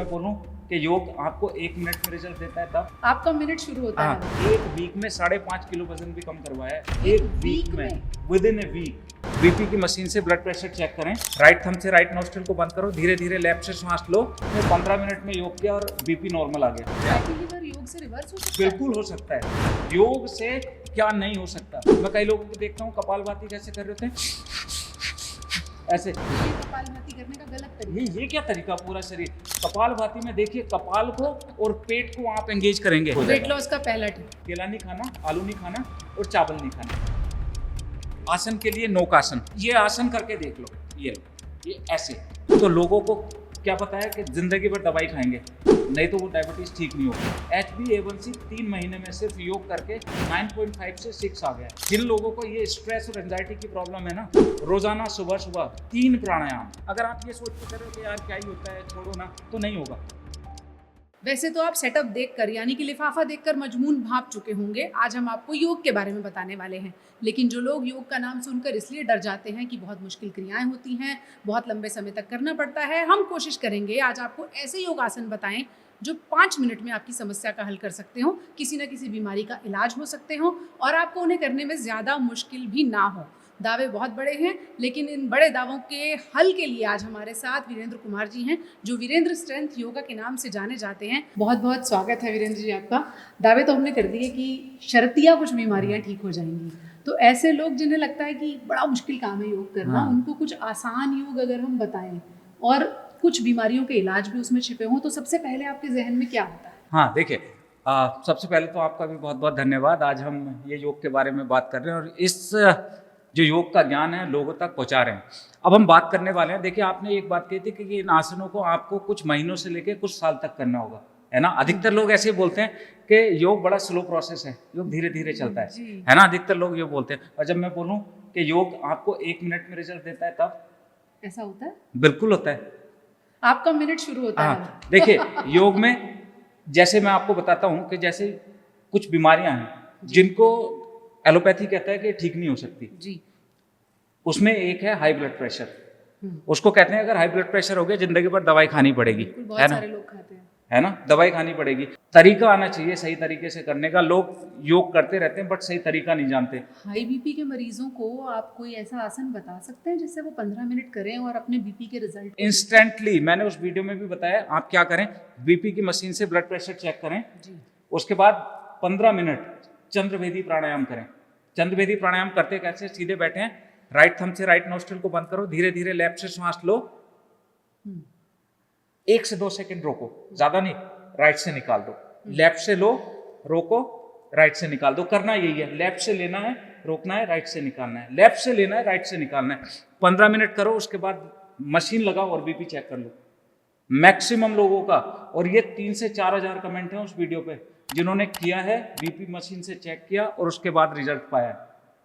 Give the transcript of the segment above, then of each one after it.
मैं बोलूं कि योग आपको 1 मिनट में रिजल्ट देता है, तब आपका मिनट शुरू होता है। 1 वीक में 5.5 किलो वजन भी कम करवाया है। 1 वीक में, within a week. BP की मशीन से ब्लड प्रेशर चेक करें, राइट थंब से राइट नोस्ट्रिल को बंद करो, धीरे धीरे लेफ्ट से सांस लो। 15 मिनट में योग किया और बीपी नॉर्मल आ गया। फैटी लिवर योग से रिवर्स हो सकता है? बिल्कुल हो सकता है। योग से क्या नहीं हो सकता। मैं कई लोगों को देखता हूँ कपालभाति कैसे कर रहे होते हैं, ऐसे। ये कपालभाति करने का गलत तरीका। ये क्या तरीका, पूरा शरीर। कपालभाति में देखिए, कपाल को और पेट को आप एंगेज करेंगे। वेट लॉस का पहला टिप, केला नहीं खाना, आलू नहीं खाना और चावल नहीं खाना। आसन के लिए नौकासन, ये आसन करके देख लो। ये ऐसे। तो लोगों को क्या पता है कि जिंदगी भर दवाई खाएंगे, नहीं तो वो डायबिटीज ठीक नहीं होगी। HbA1c 3 महीने में सिर्फ योग करके 9.5 से 6 आ गया। जिन लोगों को ये स्ट्रेस और एंजाइटी की प्रॉब्लम है ना, रोजाना सुबह सुबह 3 प्राणायाम। अगर आप ये सोच के कर रहे हो कि यार क्या ही होता है, छोड़ो ना, तो नहीं होगा। वैसे तो आप सेटअप देखकर यानी कि लिफाफा देखकर मजमून भाप चुके होंगे। आज हम आपको योग के बारे में बताने वाले हैं। लेकिन जो लोग योग का नाम सुनकर इसलिए डर जाते हैं कि बहुत मुश्किल क्रियाएं होती हैं, बहुत लंबे समय तक करना पड़ता है, हम कोशिश करेंगे आज आपको ऐसे योगासन बताएं जो 5 मिनट में आपकी समस्या का हल कर सकते हो, किसी न किसी बीमारी का इलाज हो सकते हो और आपको उन्हें करने में ज़्यादा मुश्किल भी ना हो। दावे बहुत बड़े हैं, लेकिन इन बड़े दावों के हल के लिए आज हमारे साथ वीरेंद्र कुमार जी हैं, जो वीरेंद्र स्ट्रेंथ योगा के नाम से जाने जाते हैं। बहुत बहुत स्वागत है वीरेंद्र जी आपका। दावे तो हमने कर दिए कि शर्तिया कुछ बीमारियां ठीक हो जाएंगी, तो ऐसे लोग जिन्हें लगता है कि बड़ा मुश्किल काम है योग करना, उनको कुछ आसान योग अगर हम बताएं और कुछ बीमारियों के इलाज भी उसमें छिपे हों, तो सबसे पहले आपके जहन में क्या आता है? हाँ देखिए, सबसे पहले तो आपका भी बहुत बहुत धन्यवाद। आज हम ये योग के बारे में बात कर रहे हैं और इस जो योग का ज्ञान है लोगों तक पहुंचा रहे हैं। अब हम बात करने वाले हैं। देखिए, आपने एक बात कही थी कि इन आसनों को आपको कुछ महीनों से लेकर कुछ साल तक करना होगा, है ना। अधिकतर लोग ऐसे बोलते हैं कि योग बड़ा स्लो प्रोसेस है, योग धीरे धीरे चलता है ना। अधिकतर लोग ये बोलते हैं। और जब मैं बोलूं कि योग आपको 1 मिनट में रिजल्ट देता है, तब ऐसा होता है? बिल्कुल होता है। आपका मिनट शुरू होता है। देखिए, योग में जैसे मैं आपको बताता हूं कि जैसे कुछ बीमारियां हैं जिनको एलोपैथी कहता है कि ठीक नहीं हो सकती जी। उसमें एक है हाई ब्लड प्रेशर। उसको कहते हैं अगर हाई ब्लड प्रेशर हो गया, जिंदगी भर दवाई खानी पड़ेगी, बहुत है ना। सारे लोग खाते हैं, है ना, दवाई खानी पड़ेगी। तरीका आना चाहिए सही तरीके से करने का। लोग योग करते रहते हैं बट सही तरीका नहीं जानते। हाई बीपी के मरीजों को आप कोई ऐसा आसन बता सकते हैं जिससे वो 15 मिनट करें और अपने बीपी के रिजल्ट इंस्टेंटली, मैंने उस वीडियो में भी बताया। आप क्या करें, बीपी की मशीन से ब्लड प्रेशर चेक करें जी। उसके बाद 15 मिनट चंद्रभेदी प्राणायाम करें। चंद्रभेदी प्राणायाम करते कैसे, सीधे बैठे हैं, राइट थंब से राइट नोस्ट्रिल को बंद करो, धीरे धीरे लेफ्ट से सांस लो, 1 से 2 सेकंड रोको, ज्यादा नहीं, राइट से निकाल दो। लेफ्ट से लो, रोको, राइट से निकाल दो। करना यही है, लेफ्ट से लेना है, रोकना है, राइट से निकालना है, लेफ्ट से लेना है, राइट से निकालना है। 15 मिनट करो, उसके बाद मशीन लगाओ और बीपी चेक कर लो। मैक्सिमम लोगों का, और ये 3 से 4 हजार कमेंट है उस वीडियो पे, जिन्होंने किया है, बीपी मशीन से चेक किया और उसके बाद रिजल्ट पाया।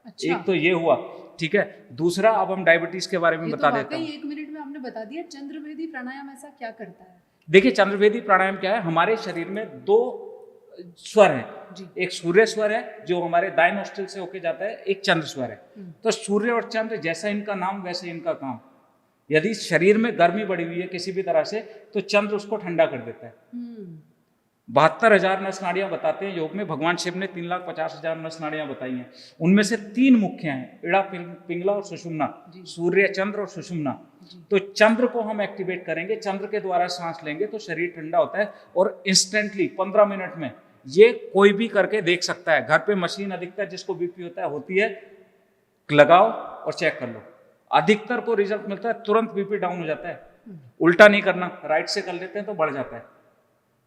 अच्छा। एक तो ये हुआ, ठीक है। दूसरा, अब हम डायबिटीज के बारे में बता देता हूँ। 1 मिनट में आपने बता दिया। चंद्रभेदी प्राणायाम ऐसा क्या करता है? देखिए, चंद्रभेदी प्राणायाम क्या है, हमारे शरीर में 2 स्वर हैं। एक सूर्य स्वर है जो हमारे दाएं नोस्ट्रिल से होके जाता है, एक चंद्र स्वर है। तो सूर्य और चंद्र जैसा इनका नाम वैसे इनका काम। यदि शरीर में गर्मी बढ़ी हुई है किसी भी तरह से, तो चंद्र उसको ठंडा कर देता है। 72,000 नस नाड़ियां बताते हैं योग में। भगवान शिव ने 3,50,000 नस नाड़ियां बताई हैं। उनमें से 3 मुख्य हैं, इड़ा, पिंगला और सुषुम्ना। सूर्य, चंद्र और सुषुम्ना। तो चंद्र को हम एक्टिवेट करेंगे, चंद्र के द्वारा सांस लेंगे तो शरीर ठंडा होता है और इंस्टेंटली 15 मिनट में ये कोई भी करके देख सकता है। घर पे मशीन अधिकतर जिसको बीपी होता है होती है, लगाओ और चेक कर लो। अधिकतर को रिजल्ट मिलता है, तुरंत बीपी डाउन हो जाता है। उल्टा नहीं करना, राइट से कर लेते हैं तो बढ़ जाता है,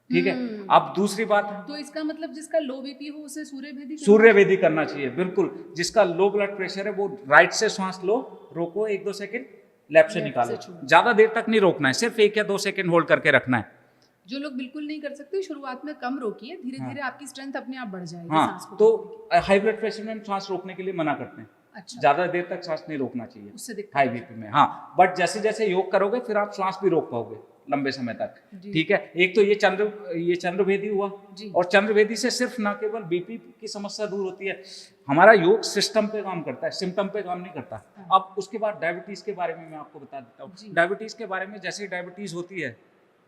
ठीक है। अब दूसरी बात, तो इसका मतलब जिसका लो बीपी हो उसे सूर्यभेदी करना चाहिए, बिल्कुल। जिसका लो ब्लड प्रेशर है वो राइट से सांस लो, रोको 1-2 सेकंड, लेफ्ट से निकालो। ज्यादा देर तक नहीं रोकना है, सिर्फ 1 या 2 सेकंड होल्ड करके रखना है। जो लोग बिल्कुल नहीं कर सकते, शुरुआत में कम रोकिए, धीरे धीरे आपकी स्ट्रेंथ अपने आप बढ़ जाएगी। सांस को तो हाई ब्लड प्रेशर में हम सांस रोकने के लिए मना करते हैं। अच्छा। ज्यादा देर तक सांस नहीं रोकना चाहिए उससे हाई बीपी में। हाँ, बट जैसे जैसे योग करोगे फिर आप सांस भी रोक पाओगे लंबे समय तक, ठीक है। एक तो ये चंद्रभेदी हुआ। और चंद्रभेदी से सिर्फ ना केवल बीपी की समस्या दूर होती है, हमारा योग सिस्टम पे काम करता है, सिम्टम पे काम नहीं करता। अब उसके बाद डायबिटीज के बारे में मैं आपको बता देता हूँ। डायबिटीज के बारे में, जैसे डायबिटीज होती है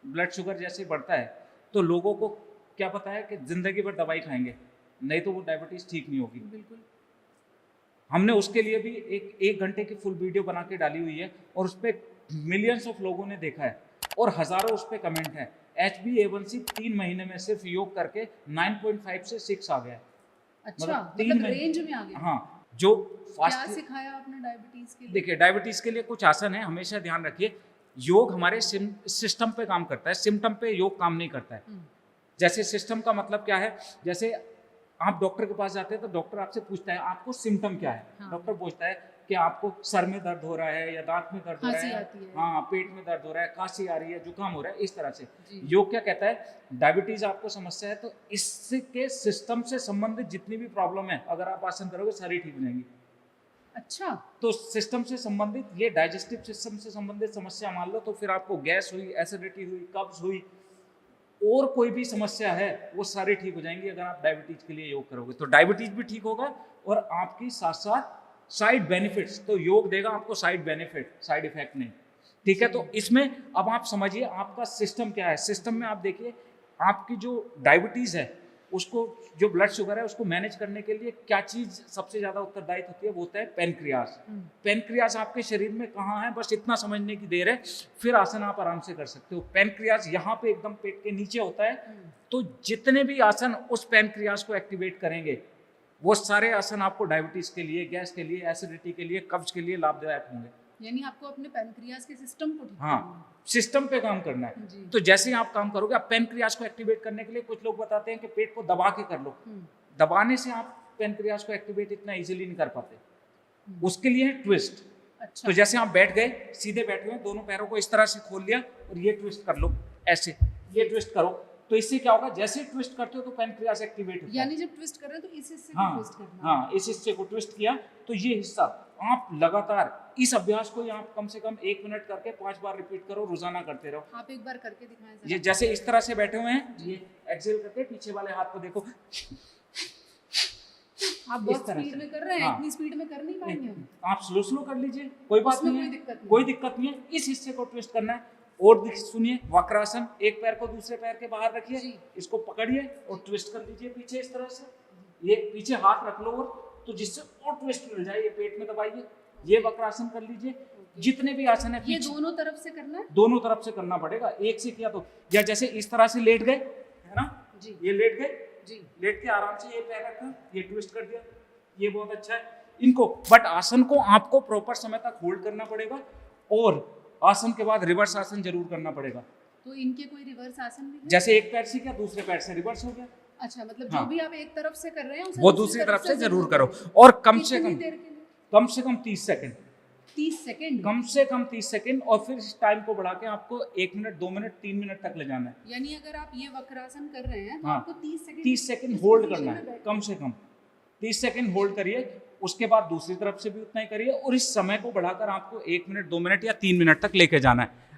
ब्लड शुगर जैसे बढ़ता है तो लोगों को क्या पता है कि जिंदगी भर दवाई खाएंगे, नहीं तो वो डायबिटीज ठीक नहीं होगी। बिल्कुल। हमने हमने उसके लिए भी एक घंटे की फुल वीडियो बना के डाली हुई है और उस पर मिलियंस ऑफ लोगों ने देखा है और हजारों उस पर कमेंट है। HbA1c 3 महीने में सिर्फ योग करके 9.5 से 6 आ गया है। अच्छा, मतलब 3 मतलब महीने- रेंज में आ गया। हाँ, जो क्या फास्ट सिखाया आपने डायबिटीज के लिए? देखिए डायबिटीज के लिए कुछ आसन है, हमेशा ध्यान रखिए। योग हमारे सिस्टम पे काम करता है, सिम्टम पे योग काम नहीं करता है। हम्म, जैसे सिस्टम का मतलब क्या है, जैसे आप डॉक्टर के पास जाते हैं तो डॉक्टर आपसे पूछता है आपको सिम्टम क्या है। हाँ। डॉक्टर पूछता है कि आपको सर में दर्द हो रहा है या दांत में दर्द हो रहा खांसी है, आती है। हाँ पेट में दर्द हो रहा है, खांसी आ रही है, जुकाम हो रहा है, इस तरह से। जी। योग क्या कहता है, डायबिटीज आपको समस्या है तो इसके सिस्टम से संबंधित जितनी भी प्रॉब्लम है अगर आप आसन करोगे सारी ठीक हो जाएंगी। अच्छा, तो सिस्टम से संबंधित, ये डाइजेस्टिव सिस्टम से संबंधित समस्या मान लो तो फिर आपको गैस हुई, एसिडिटी हुई, कब्ज हुई और कोई भी समस्या है वो सारी ठीक हो जाएंगी अगर आप डायबिटीज के लिए योग करोगे। तो डायबिटीज भी ठीक होगा और आपकी साथ साथ साइड बेनिफिट्स, तो योग देगा आपको साइड बेनिफिट, साइड इफेक्ट नहीं। ठीक है, तो इसमें अब आप समझिए आपका सिस्टम क्या है। सिस्टम में आप देखिए आपकी जो डायबिटीज है उसको, जो ब्लड शुगर है उसको मैनेज करने के लिए क्या चीज सबसे ज्यादा उत्तरदायी होती है, वो होता है पेनक्रियाज। पेनक्रियाज आपके शरीर में कहाँ है, बस इतना समझने की देर है, फिर आसन आप आराम से कर सकते हो। पेनक्रियाज यहाँ पे एकदम पेट के नीचे होता है। तो जितने भी आसन उस पेनक्रियाज को एक्टिवेट करेंगे वो सारे आसन आपको डायबिटीज के लिए, गैस के लिए, एसिडिटी के लिए, कब्ज के लिए लाभदायक होंगे। यानी आपको अपने पैनक्रियाज के सिस्टम को ठीक करना हाँ, सिस्टम पे काम करना है। जी। तो जैसे ही आप काम करोगे, आप पेनक्रियाज को एक्टिवेट करने के लिए कुछ लोग बताते हैं कि पेट को दबा के कर लो। दबाने से आप पेनक्रियाज को एक्टिवेट इतना इजीली नहीं कर पाते। उसके लिए है ट्विस्ट। अच्छा, तो जैसे आप बैठ गए, सीधे बैठे हुए, दोनों पैरों को इस तरह से खोल लिया और ये ट्विस्ट कर लो, ऐसे ये ट्विस्ट करो। तो इससे क्या होगा, जैसे ट्विस्ट करते हो तो पेनक्रियाज एक्टिवेट होता है। यानी जब ट्विस्ट कर रहे हैं तो इस हिस्से को हाँ ट्विस्ट करना है। हाँ, इस हिस्से को ट्विस्ट किया तो ये हिस्सा आप लगातार इस अभ्यास को आप कम से कम 1 मिनट करके 5 बार रिपीट करो, रोजाना करते रहो। आप एक बार करके दिखाएं जरा। ये जैसे इस तरह से बैठे हुए हैं, ये एक्सेल करके पीछे वाले हाथ को देखो, आप इस बहुत तरह स्पीड से। में कर रहे हैं, हाँ। इतनी स्पीड में कर नहीं पाएंगे हम। आप स्लो स्लो कर लीजिए, कोई बात उसमें नहीं कोई है, दिक्कत नहीं। कोई दिक्कत नहीं है। इस हिस्से को ट्विस्ट करना है। और सुनिए, वक्रासन, एक पैर को दूसरे पैर के बाहर रखिए, जी। इसको पकड़िए और ट्विस्ट कर लीजिए पीछे इस तरह से। ये पीछे हाथ रख लो और तो जिससे और ट्विस्ट मिल जाए, ये पेट में दबाइए, ये वक्रासन कर लीजिए। जितने भी आसन है ये पीछे दोनों तरफ से करना है। दोनों तरफ से करना पड़ेगा, एक से किया तो। या जैसे इस तरह से लेट गए, है ना, जी ये लेट गए, जी। लेट के आराम से ये पैर रखा, ये ट्विस्ट कर दिया, ये बहुत अच्छा है इनको। बट आसन को आपको प्रॉपर समय तक होल्ड करना पड़ेगा और आसन के बाद रिवर्स आसन जरूर करना पड़ेगा। तो इनके कोई रिवर्स आसन भी है? जैसे एक पैर से किया, दूसरे पैर से रिवर्स हो गया, अच्छा, मतलब हाँ। जो भी आप एक तरफ से कर रहे हैं उसे वो दूसरी तरफ से जरूर करो। और कम से कितनी कम देर के लिए? 30 सेकंड, 30 सेकंड। कम से कम 30 सेकंड। और फिर इस टाइम को बढ़ा के आपको 1 मिनट, 2 मिनट, 3 मिनट तक ले जाना है। यानी अगर आप ये वक्रासन कर रहे हैं तो हाँ। आपको 30 सेकंड 30 सेकंड इस होल्ड पोजीशन करना में है, बैठना कम से कम 30 सेकंड होल्ड करिए। उसके बाद दूसरी तरफ से भी उतना ही करिए और इस समय को बढ़ाकर आपको 1 मिनट, 2 मिनट या 3 मिनट तक लेके जाना है।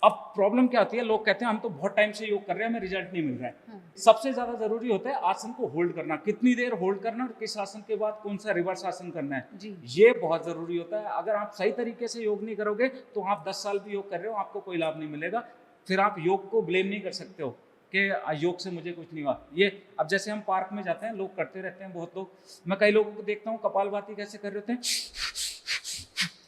अब प्रॉब्लम क्या होती है, लोग कहते हैं हम तो बहुत टाइम से योग कर रहे हैं, हमें रिजल्ट नहीं मिल रहा है। हाँ। सबसे ज्यादा जरूरी होता है आसन को होल्ड करना, कितनी देर होल्ड करना और किस आसन के बाद कौन सा रिवर्स आसन करना है, जी। ये बहुत जरूरी होता है। अगर आप सही तरीके से योग नहीं करोगे तो आप 10 साल भी योग कर रहे हो, आपको कोई लाभ नहीं मिलेगा। फिर आप योग को ब्लेम नहीं कर सकते हो कि योग से मुझे कुछ नहीं हुआ। ये अब जैसे हम पार्क में जाते हैं, लोग करते रहते हैं, बहुत लोग, मैं कई लोगों को देखता हूँ कपालभाति कैसे कर रहे होते हैं,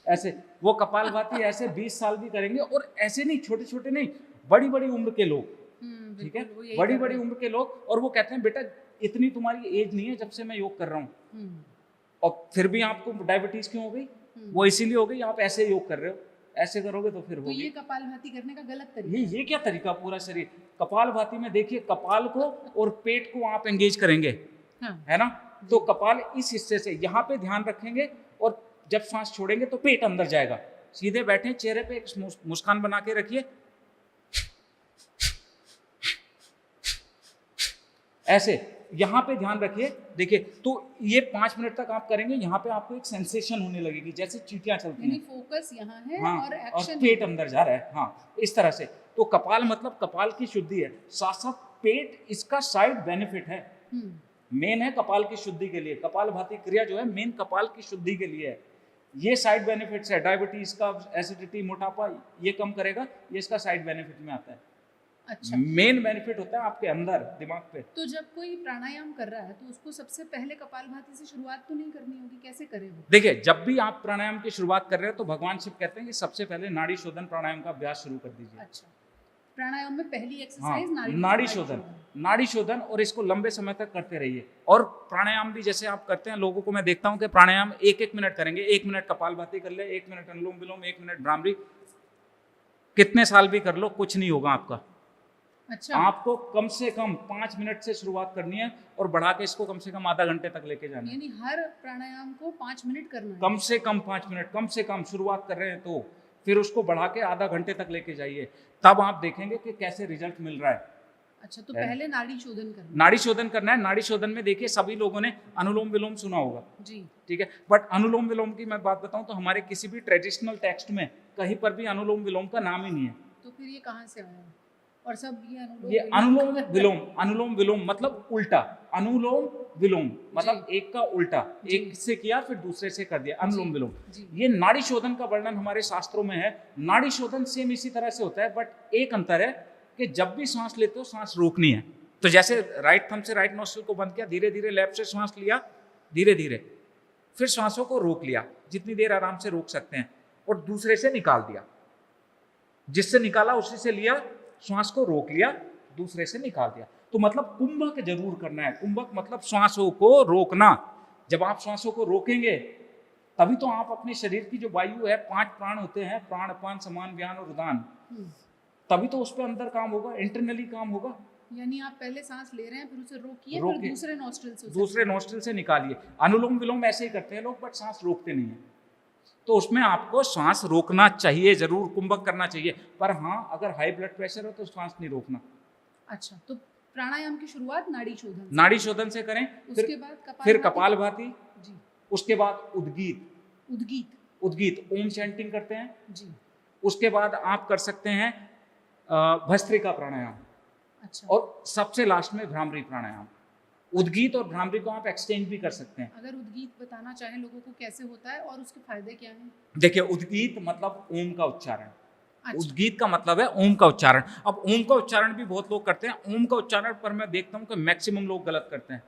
ऐसे। वो कपालभाति ऐसे 20 साल भी करेंगे, और ऐसे नहीं, छोटे छोटे नहीं, बड़ी बड़ी उम्र के लोग, ठीक है, बिल्कुल, वो यही बड़ी कर बड़ी रहे हैं। उम्र के लोग, और वो कहते हैं बेटा इतनी तुम्हारी एज नहीं है जब से मैं योग कर रहा हूँ, और फिर भी आपको डायबिटीज क्यों हो गई? वो इसीलिए हो गई, आप ऐसे योग कर रहे हो, ऐसे करोगे तो फिर तो होगी। ये कपालभाति करने का गलत तरीका ये क्या तरीका, पूरा शरीर कपालभाति में देखिए, कपाल को और पेट को आप एंगेज करेंगे, हाँ। है ना। तो कपाल इस हिस्से से यहाँ पे ध्यान रखेंगे, और जब सांस छोड़ेंगे तो पेट अंदर जाएगा। सीधे बैठे, चेहरे पे एक मुस्कान बना के रखिए, ऐसे यहाँ पे ध्यान रखिए। देखिए, तो ये 5 मिनट तक आप करेंगे, यहाँ पे आपको एक सेंसेशन होने लगेगी जैसे चींटियां चलती यानी हैं, फोकस यहाँ है हाँ, और और एक्शन पेट अंदर जा रहा है, हाँ, इस तरह से। तो कपाल मतलब कपाल की शुद्धि है, साथ साथ पेट इसका साइड बेनिफिट है, मेन है कपाल की शुद्धि के लिए। कपालभाति क्रिया जो है मेन कपाल की शुद्धि के लिए है। ये साइड बेनिफिट्स है, डायबिटीज का, एसिडिटी, मोटापा, ये कम करेगा, ये इसका साइड बेनिफिट में आता है। अच्छा, मेन बेनिफिट होता है आपके अंदर दिमाग पे। तो जब कोई प्राणायाम कर रहा है तो उसको सबसे पहले कपालभाति से शुरुआत तो नहीं करनी होगी, कैसे करे वो? देखिए, जब भी आप प्राणायाम की शुरुआत कर रहे हो तो भगवान शिव कहते हैं कि सबसे पहले नाड़ी शोधन प्राणायाम का अभ्यास शुरू कर दीजिए। अच्छा, प्राणायाम में पहली हाँ, एक्सरसाइज नाड़ी शोधन, नाड़ी शोधन, और इसको लंबे समय तक करते रहिए। और प्राणायाम भी जैसे आप करते हैं, लोगों को मैं देखता हूँ कि प्राणायाम 1-1 मिनट करेंगे, 1 मिनट कपालभाति कर ले, 1 मिनट अनुलोम विलोम, 1 मिनट भ्रामरी, कितने साल भी कर लो कुछ नहीं होगा आपका। अच्छा, आपको कम से कम 5 मिनट से शुरुआत करनी है और बढ़ा के इसको कम से कम आधा घंटे तक लेके जाना है। यानी हर प्राणायाम को 5 मिनट करना है। कम से कम 5 मिनट, कम से कम शुरुआत कर रहे हैं तो फिर उसको बढ़ा के आधा घंटे तक लेके जाइए, तब आप देखेंगे कि कैसे रिजल्ट मिल रहा है। अच्छा, तो पहले नाड़ी शोधन करना है। नाड़ी शोधन करना है। नाड़ी शोधन में देखिए सभी लोगों ने अनुलोम विलोम सुना होगा, जी, ठीक है, बट अनुलोम विलोम की मैं बात बताऊं तो हमारे किसी भी ट्रेडिशनल टेक्स्ट में कहीं पर भी अनुलोम विलोम का नाम ही नहीं है। तो फिर ये कहाँ से आया? और सब ये अनुलोम विलोम, अनुलोम विलोम मतलब उल्टा, अनुलोम विलोम मतलब एक का उल्टा, एक से किया फिर दूसरे से कर दिया, अनुलोम विलोम। ये नाड़ी शोधन का वर्णन हमारे शास्त्रों में है। नाड़ी शोधन सेम इसी तरह से होता है, बट एक अंतर है कि जब भी सांस लेते हो सांस रोकनी है। तो जैसे राइट थंब से राइट नोस्ट्रिल को बंद किया, धीरे धीरे लेफ्ट से सांस लिया, धीरे धीरे फिर सांसों को रोक लिया, जितनी देर आराम से रोक सकते हैं, और दूसरे से निकाल दिया, जिससे निकाला उसी से लिया, श्वास को रोक लिया, दूसरे से निकाल दिया। तो मतलब कुंभक जरूर करना है। कुंभक मतलब श्वासों को रोकना। जब आप श्वासों को रोकेंगे तभी तो आप अपने शरीर की जो वायु है, 5 प्राण होते हैं, प्राण अपान समान व्यान और उदान, तभी तो उस पर अंदर काम होगा, इंटरनली काम होगा। यानी आप पहले सांस ले रहे हैं, फिर उसे रोकिए, रोके, फिर दूसरे नोस्ट्रिल से निकालिए। अनुलोम विलोम ऐसे ही करते हैं लोग, बट सांस रोकते नहीं है। तो उसमें आपको सांस रोकना चाहिए, जरूर कुंभक करना चाहिए, पर हाँ अगर हाई ब्लड प्रेशर हो तो सांस नहीं रोकना। अच्छा, तो प्राणायाम की शुरुआत नाड़ी शोधन से, नाड़ी शोधन से करें, उसके बाद फिर कपालभाति, जी, उसके बाद उद्गीत, उद्गीत, उद्गीत ओम चैंटिंग करते हैं जी, उसके बाद आप कर सकते हैं भस्त्रिका प्राणायाम, अच्छा, और सबसे लास्ट में भ्रामरी प्राणायाम। उद्गीत और भ्रामरी को आप एक्सचेंज भी कर सकते हैं। अगर उद्गीत बताना चाहें लोगों को कैसे होता है और उसके फायदे क्या हैं? देखिए, उद्गीत मतलब ओम का उच्चारण। अच्छा, उद्गीत का मतलब है ओम का उच्चारण। अब ओम का उच्चारण भी बहुत लोग करते हैं। ओम का उच्चारण पर मैं देखता हूं कि मैक्सिमम लोग गलत करते हैं।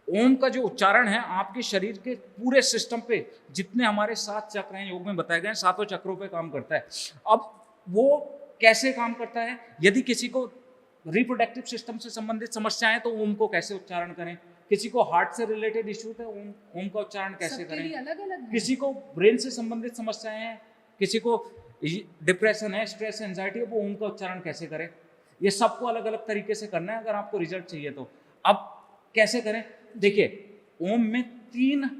ओम का जो उच्चारण है आपके शरीर के पूरे सिस्टम पे, जितने हमारे 7 चक्र हैं योग में बताए गए, 7 चक्रों पे काम करता है। अब वो कैसे काम करता है? यदि किसी को रिप्रोडक्टिव सिस्टम से संबंधित समस्याएं तो ओम को कैसे उच्चारण करें, किसी को हार्ट से रिलेटेड इश्यूज है ओम का उच्चारण कैसे करें, अलग-अलग है। किसी को ब्रेन से संबंधित समस्याएं हैं, किसी को डिप्रेशन है, स्ट्रेस, एंजाइटी है, वो ओम का उच्चारण कैसे करें। ये सबको अलग अलग तरीके से करना है अगर आपको रिजल्ट चाहिए तो। अब कैसे करें? देखिए, ओम में 3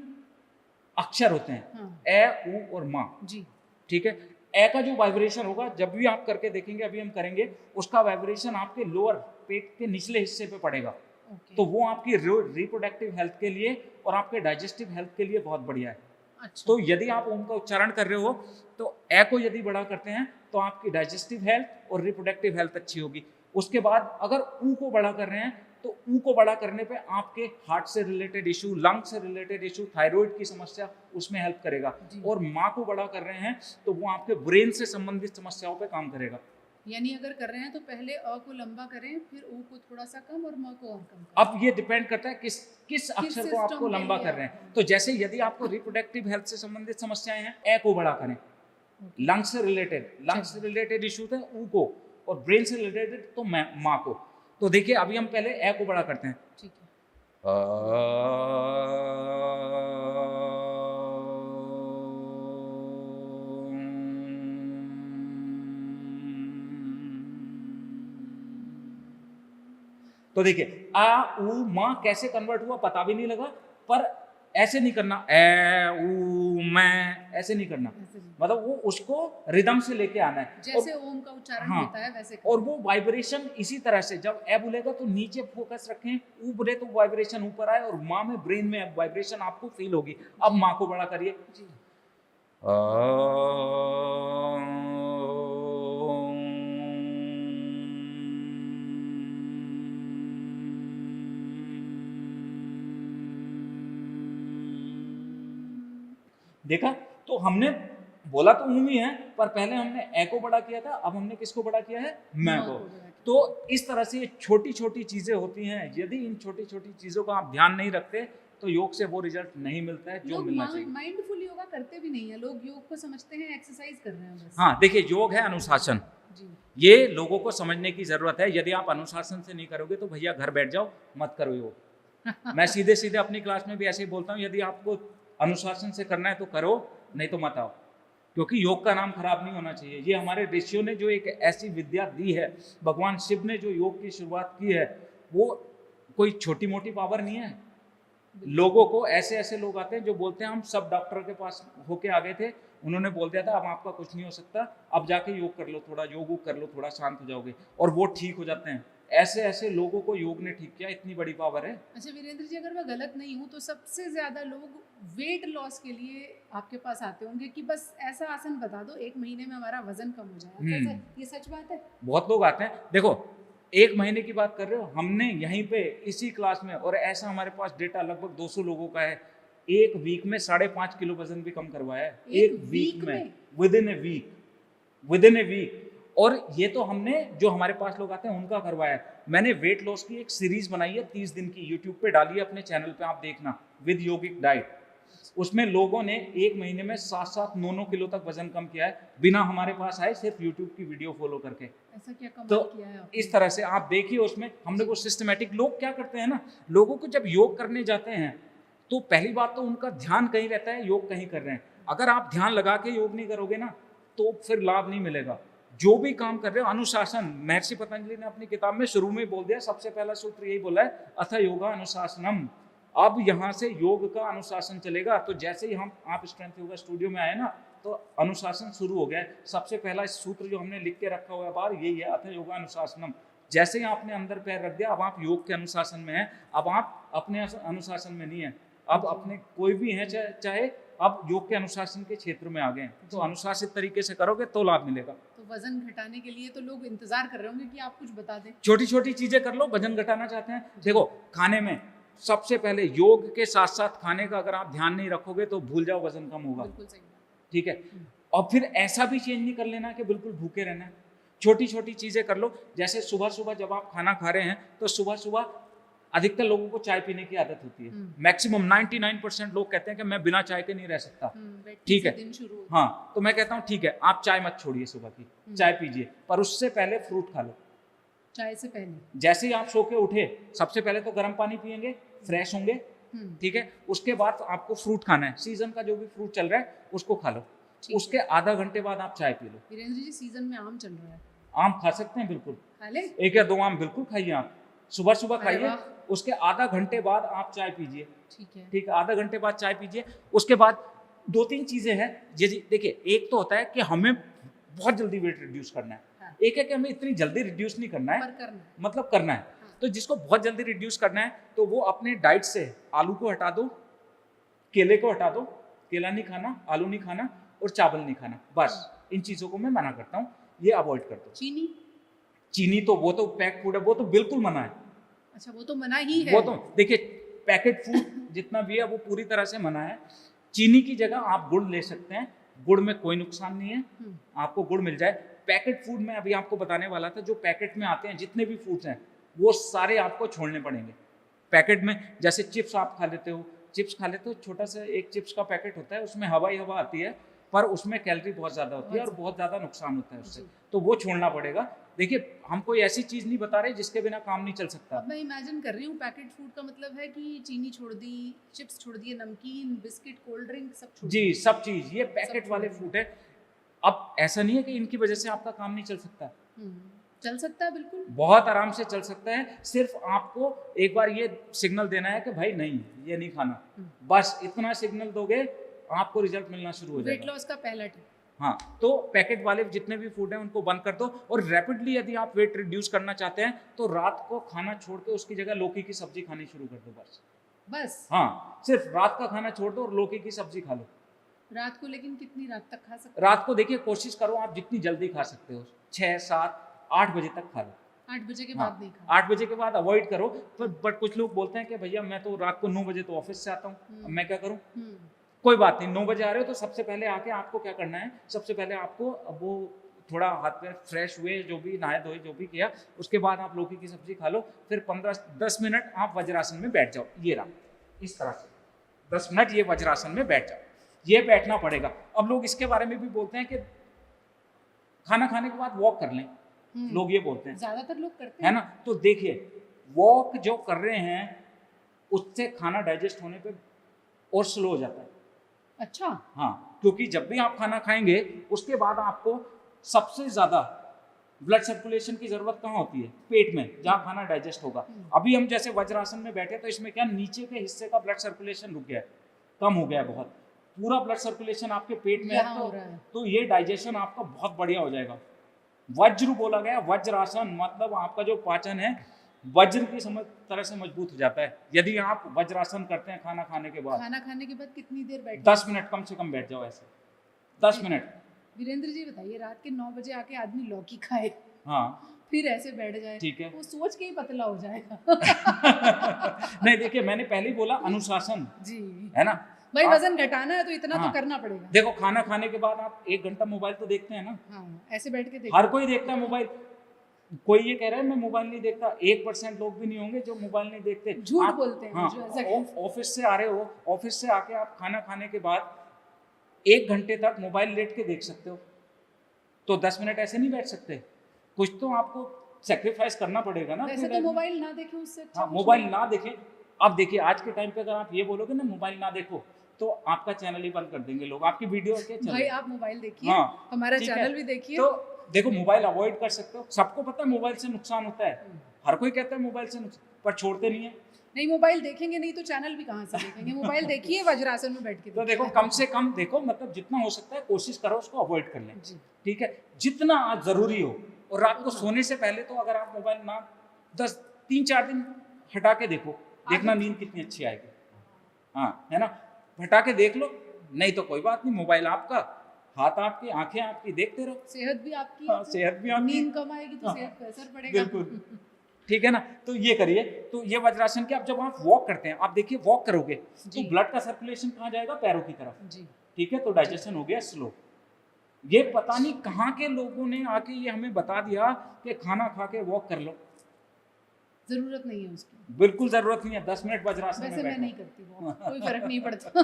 अक्षर होते हैं, हाँ, ए, उ और मा, जी, ठीक है। ए का जो वाइब्रेशन होगा, जब भी आप करके देखेंगे, अभी हम करेंगे, उसका वाइब्रेशन आपके लोअर पेट के निचले हिस्से पे पड़ेगा। तो वो आपकी रिप्रोडक्टिव हेल्थ के लिए और आपके डाइजेस्टिव हेल्थ के लिए बहुत बढ़िया है। अच्छा, तो यदि आप ओम का उच्चारण कर रहे हो तो ए को यदि बड़ा करते हैं तो आपकी डाइजेस्टिव हेल्थ और रिप्रोडक्टिव हेल्थ अच्छी होगी। उसके बाद अगर ऊ को बड़ा कर रहे हैं तो ऊ को बड़ा करने पे आपके हार्ट से रिलेटेड इशू, लंग से रिलेटेड इशू, थायराइड की समस्या, उसमें हेल्प करेगा। और माँ को बड़ा कर रहे हैं तो वो आपके ब्रेन से संबंधित समस्याओं पे काम करेगा। यानी अगर कर रहे हैं तो पहले अ को लंबा करें, फिर ऊ को थोड़ा सा कम और म को और कम करें। अब ये डिपेंड करता है किस अक्षर को आपको लंबा कर रहे हैं। तो जैसे यदि आपको रिप्रोडक्टिव हेल्थ से संबंधित समस्याएं हैं, ए को बड़ा करें। लंग से रिलेटेड इशू थे ऊ को, और ब्रेन से रिलेटेड तो माँ को। तो देखिए, अभी हम पहले ए को बड़ा करते हैं। ठीक है, तो देखिए, आ ऊ मा कैसे कन्वर्ट हुआ पता भी नहीं लगा, पर ऐसे नहीं करना, ए ऊ मैं, ऐसे नहीं करना, मतलब वो उसको रिदम से लेके आना है। जैसे ओम का उच्चारण हाँ, होता है वैसे। और वो वाइब्रेशन इसी तरह से, जब ए बोलेगा तो नीचे फोकस रखें, ऊ बोले तो वाइब्रेशन ऊपर आए, और माँ में ब्रेन में वाइब्रेशन आपको फील होगी। अब माँ को बड़ा करिए। जी, देखा, तो हमने बोला तो ऊम ही है, पर पहले हमने ए को बड़ा किया था, अब हमने किसको बड़ा किया है? मैं को। तो इस तरह से ये छोटी छोटी चीजें होती हैं, यदि इन छोटी छोटी चीजों का आप ध्यान नहीं रखते तो योग से वो रिजल्ट नहीं मिलता है जो लोग मिलना चाहिए। माइंडफुल योगा करते भी नहीं है, लोग योग को समझते हैं एक्सरसाइज कर रहे हैं बस। हाँ देखिए, योग है अनुशासन, जी ये लोगों को समझने की जरूरत है। यदि आप अनुशासन से नहीं करोगे तो भैया घर बैठ जाओ, मत करो योग। मैं सीधे सीधे अपनी क्लास में भी ऐसे ही बोलता हूँ, यदि आपको अनुशासन से करना है तो करो, नहीं तो मत आओ, क्योंकि योग का नाम खराब नहीं होना चाहिए। ये हमारे ऋषियों ने जो एक ऐसी विद्या दी है, भगवान शिव ने जो योग की शुरुआत की है, वो कोई छोटी मोटी पावर नहीं है। लोगों को ऐसे ऐसे लोग आते हैं जो बोलते हैं हम सब डॉक्टर के पास होके आ गए थे, उन्होंने बोल दिया था अब आपका कुछ नहीं हो सकता, अब जाके योग कर लो, थोड़ा योग कर लो, थोड़ा शांत हो जाओगे, और वो ठीक हो जाते हैं। ऐसे ऐसे लोगों को योग ने ठीक किया, इतनी बड़ी पावर है। अच्छा वीरेंद्र जी, अगर मैं गलत नहीं हूँ तो सबसे ज्यादा लोग वेट लॉस के लिए आपके पास आते होंगे कि बस ऐसा आसन बता दो 1 महीने में हमारा वजन कम हो जाए, कैसे, ये सच बात है? बहुत लोग आते हैं। देखो, 1 महीने की बात कर रहे हो, हमने यहीं पे इसी क्लास में, और ऐसा हमारे पास डेटा लगभग 200 लोगों का है, 1 वीक में 5.5 किलो वजन भी कम करवाया है। 1 वीक में, विद इन ए वीक। और ये तो हमने, जो हमारे पास लोग आते हैं उनका करवाया है। मैंने वेट लॉस की एक सीरीज बनाई है 30 दिन की, यूट्यूब पे डाली है अपने चैनल पे, आप देखना, विद योगिक डाइट। उसमें लोगों ने 1 महीने में 7-7, 9-9 किलो तक वजन कम किया है, बिना हमारे पास आए, सिर्फ यूट्यूब की वीडियो फॉलो करके। ऐसा क्या कमाल तो किया है आपने? इस तरह से आप देखिए, उसमें हमने वो सिस्टमेटिक, लोग क्या करते हैं ना, लोगों को जब योग करने जाते हैं तो पहली बात तो उनका ध्यान कहीं रहता है, योग कहीं कर रहे हैं। अगर आप ध्यान लगा के योग नहीं करोगे ना तो फिर लाभ नहीं मिलेगा। जो भी काम कर रहे हो, अनुशासन, महर्षि पतंजलि ने अपनी किताब में शुरू में बोल दिया, सबसे पहला सूत्र यही बोला है, अथ योगा अनुशासनम। अब यहाँ से योग का अनुशासन चलेगा। तो जैसे ही आप स्ट्रेंथ योगा स्टूडियो में आए ना, तो अनुशासन शुरू हो गया है। सबसे पहला सूत्र जो हमने लिख के रखा हुआ है बाहर, यही है, अथ योगा अनुशासनम। जैसे ही आपने अंदर पैर रख दिया, अब आप योग के अनुशासन में हैं, अब आप अपने अनुशासन में नहीं है, अब अपने कोई भी हैं चाहे अब योग के अनुशासन के क्षेत्र में आ गए हैं। तो अनुशासित तरीके से करोगे तो लाभ मिलेगा। तो वजन घटाने के लिए तो लोग इंतजार कर रहे होंगे कि आप कुछ बता दें। छोटी छोटी चीजें कर लो, वजन घटाना चाहते हैं। देखो, खाने में सबसे पहले योग के साथ साथ खाने का अगर आप ध्यान नहीं रखोगे तो भूल जाओ, वजन कम होगा। बिल्कुल सही बात। ठीक है। और फिर ऐसा भी चेंज नहीं कर लेना कि बिल्कुल भूखे रहना है। छोटी छोटी चीजें कर लो। जैसे सुबह सुबह जब आप खाना खा रहे हैं तो सुबह सुबह अधिकतर लोगों को चाय पीने की आदत होती है। मैक्सिमम 99% लोग कहते हैं कि मैं बिना चाय के नहीं रह सकता। ठीक है, दिन शुरू होता है। हाँ, तो मैं कहता हूँ ठीक है, आप चाय मत छोड़िए, सुबह की चाय पीजिए, पर उससे पहले फ्रूट खा लो। चाय से पहले जैसे ही आप सो के उठे, सबसे पहले तो गर्म पानी पियेंगे, फ्रेश होंगे। ठीक है, उसके बाद आपको फ्रूट खाना है, सीजन का जो भी फ्रूट चल रहा है उसको खा लो। उसके आधा घंटे बाद आप चाय P low. Virendra ji, season में आम चल रहा है, आम खा सकते हैं, बिल्कुल, खा ले। 1 या 2 आम बिल्कुल खाइए आप, सुबह सुबह अरे खाइए। वाह। उसके आधा घंटे बाद आप चाय पीजिए। ठीक है। ठीक है, आधा घंटे बाद चाय पीजिए। उसके बाद 2-3 चीजें हैं। देखिए, एक तो होता है कि हमें बहुत जल्दी वेट रिड्यूस करना है। हाँ। एक है कि हमें इतनी जल्दी रिड्यूस नहीं करना है, पर करना है। मतलब करना है। हाँ। तो जिसको बहुत जल्दी रिड्यूस करना है तो वो अपने डाइट से आलू को हटा दो, केले को हटा दो, केला नहीं खाना, आलू नहीं खाना और चावल नहीं खाना, बस इन चीजों को मैं मना करता हूँ, ये अवॉइड कर दो। चीनी तो वो तो पैक फूड है, वो तो बिल्कुल मना है। अच्छा, वो तो मना ही है। वो तो देखिए, पैकेट फूड जितना भी है वो पूरी तरह से मना है। चीनी की जगह आप गुड़ ले सकते हैं, गुड़ में कोई नुकसान नहीं है, आपको गुड़ मिल जाए। पैकेट फूड में अभी आपको बताने वाला था, जो पैकेट में आते हैं जितने भी फूड्स हैं वो सारे आपको छोड़ने पड़ेंगे। पैकेट में जैसे चिप्स आप खा लेते हो, छोटा सा एक चिप्स का पैकेट होता है, उसमें हवा ही हवा आती है, पर उसमें कैलोरी बहुत ज़्यादा होती है और बहुत ज़्यादा नुकसान होता है उससे, तो वो छोड़ना पड़ेगा। देखिए, हम कोई ऐसी चीज़ नहीं बता रहे जिसके बिना काम नहीं चल सकता। अब मैं इमेजिन कर रही हूँ, पैकेट फूड का मतलब है कि चीनी छोड़ दी, चिप्स छोड़ दिए, नमकीन, बिस्किट, कोल्ड ड्रिंक सब छोड़ जी, सब चीज़, ये पैकेट वाले फूड है। अब ऐसा नहीं है कि इनकी वजह से आपका काम नहीं चल सकता, चल सकता है, बिल्कुल बहुत आराम से चल सकता है। सिर्फ आपको एक बार ये सिग्नल देना है कि भाई नहीं, ये नहीं खाना, बस इतना सिग्नल दोगे, आपको रिजल्ट मिलना शुरू हो जाएगा। वेट लॉस का पहला टिप। हाँ, तो पैकेट वाले जितने भी फूड हैं उनको बंद कर दो। और रैपिडली यदि आप वेट रिड्यूस करना चाहते हैं तो रात को खाना छोड़ के उसकी जगह लौकी की सब्जी खानी शुरू कर दो, बस। हाँ, सिर्फ रात का खाना छोड़ दो और लौकी की सब्जी खा लो। रात को, लेकिन कितनी रात तक खा सकते? रात को देखिए, कोशिश करो आप जितनी जल्दी खा सकते हो, 6, 7, 8 बजे तक खा लो। 8 बजे के हाँ, बाद नहीं खा? 8 बजे के बाद अवॉइड करो। बट कुछ लोग बोलते हैं कि भैया मैं तो रात को 9 बजे तो ऑफिस से आता हूँ, अब मैं क्या करूँ? कोई बात नहीं, 9 बजे आ रहे हो तो सबसे पहले आके आपको क्या करना है, सबसे पहले आपको वो थोड़ा हाथ पैर फ्रेश हुए, जो भी नहाए धोए जो भी किया, उसके बाद आप लौकी की सब्जी खा लो, फिर 15-10 मिनट आप वज्रासन में बैठ जाओ। ये रहा, इस तरह से 10 मिनट ये वज्रासन में बैठ जाओ, ये बैठना पड़ेगा। अब लोग इसके बारे में भी बोलते हैं कि खाना खाने के बाद वॉक कर लें, लोग ये बोलते हैं, ज्यादातर लोग करते है ना। तो देखिए वॉक जो कर रहे हैं उससे खाना डाइजेस्ट होने पे और स्लो हो जाता है। अच्छा, हाँ, क्योंकि जब भी आप खाना खाएंगे उसके बाद आपको सबसे ज्यादा ब्लड सर्कुलेशन की जरूरत कहाँ होती है? पेट में, जहाँ खाना डाइजेस्ट होगा। अभी हम जैसे वज्रासन में बैठे तो इसमें क्या नीचे के हिस्से का ब्लड सर्कुलेशन रुक गया है, कम हो गया है बहुत। पूरा ब्लड सर्कुलेशन आपके पेट में यहाँ है, हो रहा है। तो ये डाइजेशन आपका बहुत बढ़िया हो जाएगा। वज्र बोला गया, वज्रासन मतलब आपका जो पाचन है वज्र की तरह से मजबूत हो जाता है यदि आप वज्रासन करते हैं खाना खाने के बाद। खाना खाने के बाद कितनी देर बैठे? 10 मिनट कम से कम बैठ जाओ ऐसे, 10 मिनट। वीरेंद्र जी बताइए, रात के 9 बजे आके आदमी लौकी खाए, हाँ फिर ऐसे बैठ जाए, ठीक है। वो सोच के ही पतला हो जाएगा। नहीं देखिए, मैंने पहले ही बोला अनुशासन, जी, है ना। भाई आप- वजन घटाना है तो इतना हाँ। तो करना पड़ेगा। देखो खाना खाने के बाद आप 1 घंटा मोबाइल तो देखते हैं ना, हाँ, ऐसे बैठ के देखो। हर कोई देखता है मोबाइल। कोई ये कह रहा है मैं मोबाइल नहीं देखता, 1% लोग भी नहीं होंगे जो मोबाइल नहीं देखते। झूठ आप- बोलते हैं हाँ, जो ऐसा कहते ऑफिस से आ रहे हो, ऑफिस से आके आप खाना खाने के बाद 1 घंटे तक मोबाइल लेट के देख सकते हो, तो 10 मिनट ऐसे नहीं बैठ सकते। कुछ तो आपको सेक्रीफाइस करना पड़ेगा ना। वैसे तो मोबाइल ना देखें उससे अच्छा हाँ, कुछ मोबाइल नहीं। ना देखें। अब देखिए आज के टाइम पे अगर आप ये बोलोगे ना मोबाइल ना देखो, तो आपका चैनल ही बंद कर देंगे लोग, आपकी वीडियो के भाई चले। आप मोबाइल देखिए, हाँ, हमारा ठीक है। चैनल भी देखिए। तो देखो मोबाइल अवॉइड कर सकते हो, सबको पता है मोबाइल से नुकसान होता है, हर कोई कहता है मोबाइल से नुकसान, पर छोड़ते नहीं है। नहीं, मोबाइल देखेंगे नहीं तो चैनल भी कहाँ से देखेंगे? मोबाइल देखिए, वज्रासन में बैठ के तो देखिए। देखो कम से कम देखो, मतलब जितना हो सकता है कोशिश करो उसको अवॉइड कर लें, जी, ठीक है, जितना आज जरूरी हो। और रात को हाँ। सोने से पहले तो अगर आप मोबाइल ना 3-4 दिन हटा के देखो, देखना नींद कितनी अच्छी आएगी। हाँ, है ना, हटा के देख लो, नहीं तो कोई बात नहीं, मोबाइल आपका, हाथ आपकी, आंखें आपकी, देखते रहो। सेहत भी आपकी, हाँ, सेहत भी आपकी। नींद कम आएगी तो हाँ, सेहत पे असर पड़ेगा। बिल्कुल, ठीक है ना। तो ये करिए। तो ये वज्रासन के, अब जब आप वॉक करते हैं, आप देखिए वॉक करोगे तो जी। ब्लड का सर्कुलेशन कहाँ जाएगा? पैरों की तरफ, जी, ठीक है, तो डाइजेशन हो गया स्लो। ये पता नहीं कहाँ के लोगों ने आके ये हमें बता दिया कि खाना खा के वॉक कर लो, जरूरत नहीं है उसकी। बिल्कुल जरूरत नहीं है। 10 मिनट वज्रासन वैसे में मैं बैठो। नहीं करती वो, कोई फर्क नहीं पड़ता।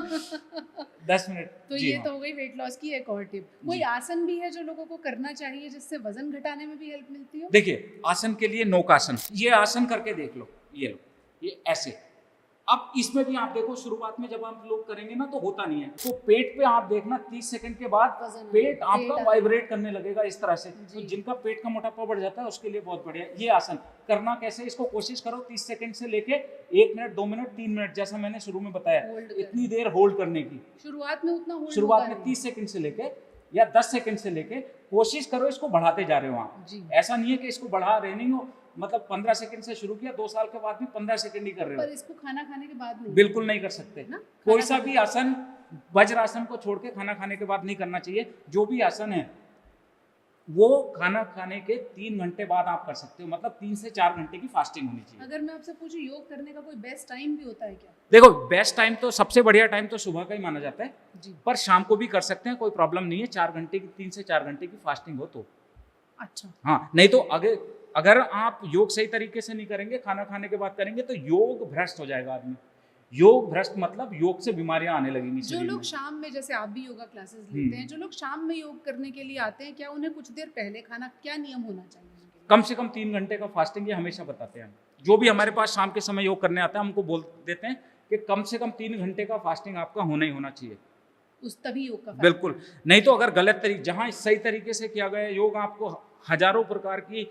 10 मिनट। तो जी ये हाँ। तो हो गई वेट लॉस की एक और टिप। कोई आसन भी है जो लोगों को करना चाहिए जिससे वजन घटाने में भी हेल्प मिलती हो? देखिए आसन के लिए नौकासन, ये आसन करके देख लो, ये लो, ये ऐसे। अब इसमें भी आप देखो, शुरुआत में जब आप लोग करेंगे ना तो होता नहीं है, तो पेट पे आप देखना 30 सेकंड के बाद वजन पेट आपका पेट वाइब्रेट करने लगेगा इस तरह से। तो जी। जिनका पेट का मोटापा बढ़ जाता है उसके लिए बहुत बढ़िया ये आसन। करना कैसे, इसको कोशिश करो 30 सेकंड से लेके 1 मिनट, 2 मिनट, 3 मिनट, जैसा मैंने शुरू में बताया, होल्ड करना। इतनी देर होल्ड करने की। शुरुआत में उतना होल्ड शुरुआत होगा में नहीं। 30 सेकंड से लेके या 10 सेकंड से लेके कोशिश करो, इसको बढ़ाते जा रहे हो आप। जी। ऐसा नहीं है कि इसको बढ़ा रहे नहीं हो, मतलब 15 सेकंड से शुरू किया, 2 साल के बाद भी 15 सेकंड ही कर रहे पर हो, इसको खाना खाने के बाद नहीं, बिल्कुल नहीं कर सकते। ना? कोई खाना सा खाने भी आसन वज्रासन को छोड़ के खाना खाने के बाद नहीं करना चाहिए। जो भी आसन है वो खाना खाने के 3 घंटे बाद आप कर सकते हो, मतलब 3 से 4 घंटे की फास्टिंग होनी चाहिए। अगर मैं आपसे पूछूं योग करने का कोई बेस्ट टाइम भी होता है क्या? देखो बेस्ट टाइम तो, सबसे बढ़िया टाइम तो सुबह का ही माना जाता है, जी, पर शाम को भी कर सकते हैं, कोई प्रॉब्लम नहीं है। 4 घंटे की, 3 से 4 घंटे की फास्टिंग हो तो। अच्छा। हाँ, नहीं तो अगर आप योग सही तरीके से नहीं करेंगे, खाना खाने के बाद करेंगे तो योग भ्रष्ट हो जाएगा आदमी। योग भ्रष्ट मतलब योग से बीमारियां आने लगेंगी जो शरीर लोग में। शाम में, जैसे आप भी योगा क्लासेस लेते हैं, जो लोग शाम में योग करने के लिए आते हैं, क्या उन्हें कुछ देर पहले खाना, क्या नियम होना चाहिए उनके लिए? कम से कम 3 घंटे का फास्टिंग ये हमेशा बताते हैं हम। जो भी हमारे पास शाम के समय योग करने आता है, हमको बोल देते हैं कि कम से कम 3 घंटे का फास्टिंग आपका होना ही होना चाहिए। उस तभी योग का फायदा बिल्कुल, नहीं तो अगर गलत तरीके, जहाँ सही तरीके से किया गया योग आपको हजारों प्रकार की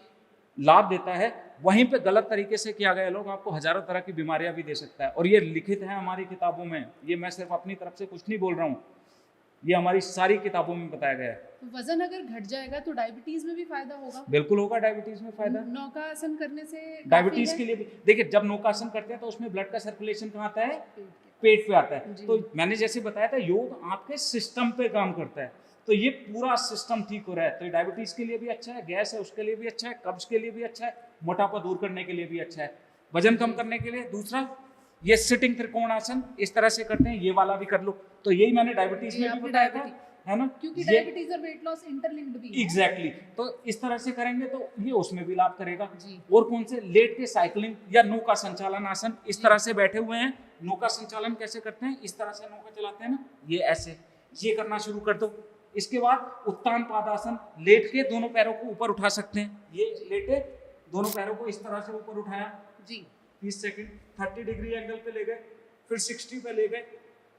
लाभ देता है, वहीं पे गलत तरीके से किया गया लोग आपको हजारों तरह की बीमारियां भी दे सकता है। और ये लिखित है हमारी किताबों में, ये मैं सिर्फ अपनी तरफ से कुछ नहीं बोल रहा हूँ, ये हमारी सारी किताबों में बताया गया है। तो वजन अगर घट जाएगा तो डायबिटीज में भी फायदा होगा? बिल्कुल होगा, डायबिटीज में फायदा। नौकासन करने से डायबिटीज काफी के है? लिए भी देखिए, जब नौकासन करते हैं तो उसमें ब्लड का सर्कुलेशन कहाँ आता है? पेट के। पेट पे आता है। जी। तो मैंने जैसे बताया था, योग आपके सिस्टम पे काम करता है, तो ये पूरा सिस्टम ठीक हो रहा है, तो डायबिटीज के लिए भी अच्छा है, गैस है उसके लिए भी अच्छा है, कब्ज के लिए भी अच्छा है, मोटापा दूर करने के लिए भी अच्छा है, वजन कम करने के लिए। दूसरा, ये सिटिंग त्रिकोण आसन इस तरह से करते हैं, ये वाला भी कर लो। तो यही मैंने डायबिटीज जी, में भी आपने बताया था, है ना, क्योंकि ये डायबिटीज और वेट लॉस इंटरलिंक्ड भी है। एग्जैक्टली तो इस तरह से करेंगे तो ये उसमें भी लाभ करेगा। जी। और कौन से, लेट के साइकिलिंग या नौका संचालन आसन, इस तरह से बैठे हुए हैं, नौका संचालन कैसे करते हैं, इस तरह से नौका चलाते हैं ना, ये ऐसे, ये करना शुरू कर दो। इसके बाद उत्तान पादासन, लेट के दोनों पैरों को ऊपर उठा सकते हैं, ये लेटे दोनों पैरों को इस तरह से ऊपर उठाया जी 30 सेकंड, 30 डिग्री एंगल पे ले गए, फिर 60 पे ले गए,